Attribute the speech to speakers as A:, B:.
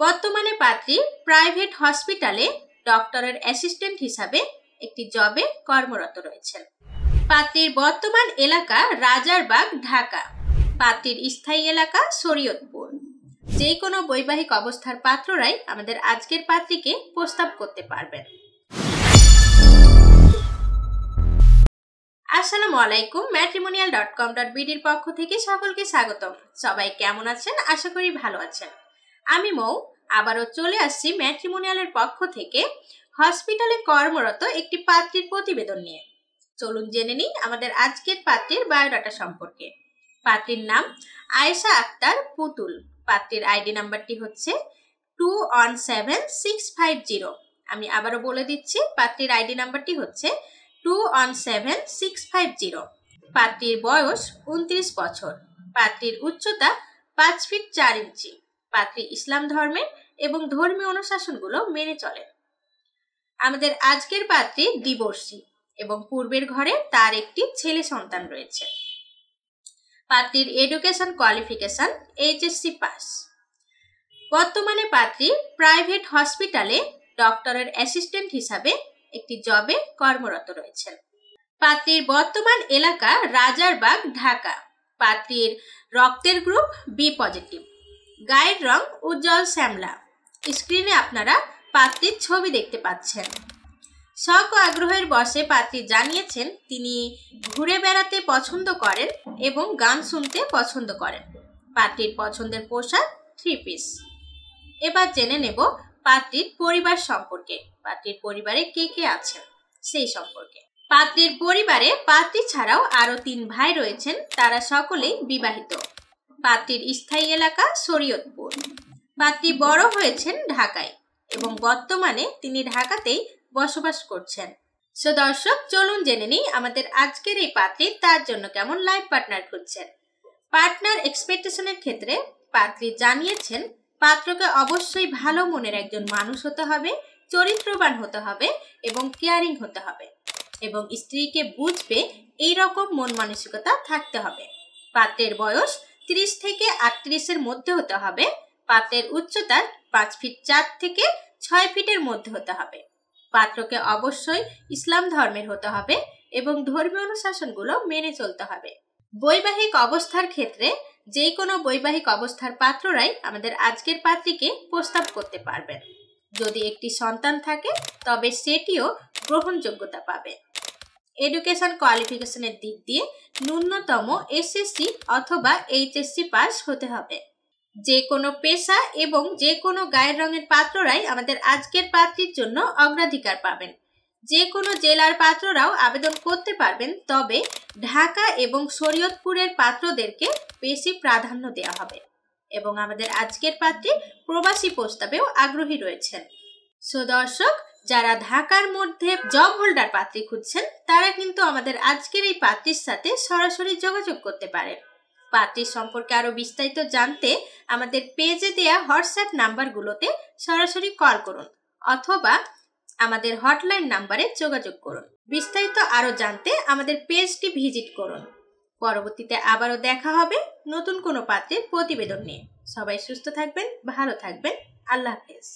A: বর্তমানে পাত্রী প্রাইভেট হসপিটালে ডক্টরের অ্যাসিস্ট্যান্ট হিসাবে একটি জবে কর্মরত রয়েছেন। পাত্রীর বর্তমান এলাকা রাজারবাগ, ঢাকা। পাত্রীর স্থায়ী এলাকা শরীয়তপুর। যে কোনো বৈবাহিক অবস্থার পাত্ররাই আমাদের আজকের পাত্রীকে প্রস্তাব করতে পারবেন। আসসালামু আলাইকুম, matrimonial.com.bd এর পক্ষ থেকে সকলকে স্বাগতম। সবাই কেমন আছেন? আশা করি ভালো আছেন। আমি মৌ আবারও চলে আসছি ম্যাট্রিমোনিয়ালের পক্ষ থেকে হসপিটালে কর্মরত একটি পাত্রীর প্রতিবেদন নিয়ে। চলুন জেনে নিই আমাদের আজকের পাত্রীর বায়োডাটা সম্পর্কে। পাত্রীর নাম আয়েশা আক্তার পুতুল। পাত্রীর আইডি নাম্বারটি হচ্ছে 217650। আমি আবারও বলে দিচ্ছি, পাত্রীর আইডি নাম্বারটি হচ্ছে 217650। পাত্রীর বয়স 29 বছর। পাত্রীর উচ্চতা 5 ফিট 4 ইঞ্চি। পাত্রী ইসলাম ধর্মের এবং ধর্মীয় অনুশাসনগুলো মেনে চলেন। আমাদের আজকের পাত্রী ডিভোর্সি এবং পূর্বের ঘরে তার একটি ছেলে সন্তান রয়েছে। পাত্রীর এডুকেশন কোয়ালিফিকেশন HSC পাস। বর্তমানে পাত্রী প্রাইভেট হসপিটালে ডক্টরের অ্যাসিস্ট্যান্ট হিসাবে একটি জবে কর্মরত রয়েছেন। পাত্রীর বর্তমান এলাকা রাজারবাগ, ঢাকা। পাত্রীর রক্তের গ্রুপ বি পজিটিভ। গায়ের রং উজ্জ্বল শ্যামলা। স্ক্রিনে আপনারা পাত্রীর ছবি দেখতে পাচ্ছেন। শখ ও আগ্রহের বশে পাত্রী জানিয়েছেন তিনি ঘুরে বেড়াতে পছন্দ করেন এবং গান শুনতে পছন্দ করেন। পাত্রীর পছন্দের পোশাক 3 পিস। এবার জেনে নেব পাত্রীর পরিবার সম্পর্কে। পাত্রীর পরিবারে কে কে আছেন সেই সম্পর্কে। পাত্রীর পরিবারে পাত্রী ছাড়াও আরো 3 ভাই রয়েছেন, তারা সকলেই বিবাহিত। পাত্রীর স্থায়ী এলাকা শরীয়তপুর। পাত্রী বড় হয়েছেন ঢাকায় এবং বর্তমানে তিনি ঢাকাতেই বসবাস করছেন। সো দর্শক, চলুন জেনে নিই আমাদের আজকের এই পাত্রী তার জন্য কেমন লাইফ পার্টনার খুঁজছেন। পার্টনার এক্সপেকটেশনের ক্ষেত্রে পাত্রী জানিয়েছেন পাত্রকে অবশ্যই ভালো মনের একজন মানুষ হতে হবে, চরিত্রবান হতে হবে এবং কেয়ারিং হতে হবে এবং স্ত্রীকে বুঝবে এই রকম মন মানসিকতা থাকতে হবে। পাত্রের বয়স 30 থেকে 38 মধ্যে হতে হবে। পাত্রের উচ্চতা 5 ফিট 4 থেকে 6 ফিটের মধ্যে হতে হবে। পাত্রকে অবশ্যই ইসলাম ধর্মের হতে হবে এবং ধর্মীয় অনুশাসনগুলো মেনে চলতে হবে। বৈবাহিক অবস্থার ক্ষেত্রে যে কোনো বৈবাহিক অবস্থার পাত্ররাই আমাদের আজকের পাত্রীকে প্রস্তাব করতে পারবেন। যদি একটি সন্তান থাকে তবে সেটিও গ্রহণযোগ্যতা পাবে। এডুকেশন কোয়ালিফিকেশনের দিক দিয়ে ন্যূনতম SSC অথবা HSC পাস হতে হবে। যে কোনো পেশা এবং যে কোনো গায়ের রঙের পাত্ররাই আমাদের আজকের পাত্রীর জন্য অগ্রাধিকার পাবেন। যে কোনো জেলার পাত্ররাও আবেদন করতে পারবেন, তবে ঢাকা এবং শরীয়তপুরের পাত্রদেরকে বেশি প্রাধান্য দেওয়া হবে এবং আমাদের আজকের পাত্রী প্রবাসী প্রস্তাবেও আগ্রহী রয়েছেন। সো দর্শক, যারা ঢাকার মধ্যে জব হোল্ডার পাত্রী খুঁজছেন তারা কিন্তু আমাদের আজকের এই পাত্রীর সাথে সরাসরি যোগাযোগ করতে পারেন। পাত্রীর সম্পর্কে আরো বিস্তারিত জানতে আমাদের পেজে দেয়া হোয়াটসঅ্যাপ নাম্বারগুলোতে সরাসরি কল করুন অথবা আমাদের হটলাইন নাম্বারে যোগাযোগ করুন। বিস্তারিত আরো জানতে আমাদের পেজটি ভিজিট করুন। পরবর্তীতে আবারও দেখা হবে নতুন কোনো পাত্রীর প্রতিবেদন নিয়ে। সবাই সুস্থ থাকবেন, ভালো থাকবেন। আল্লাহ হাফেজ।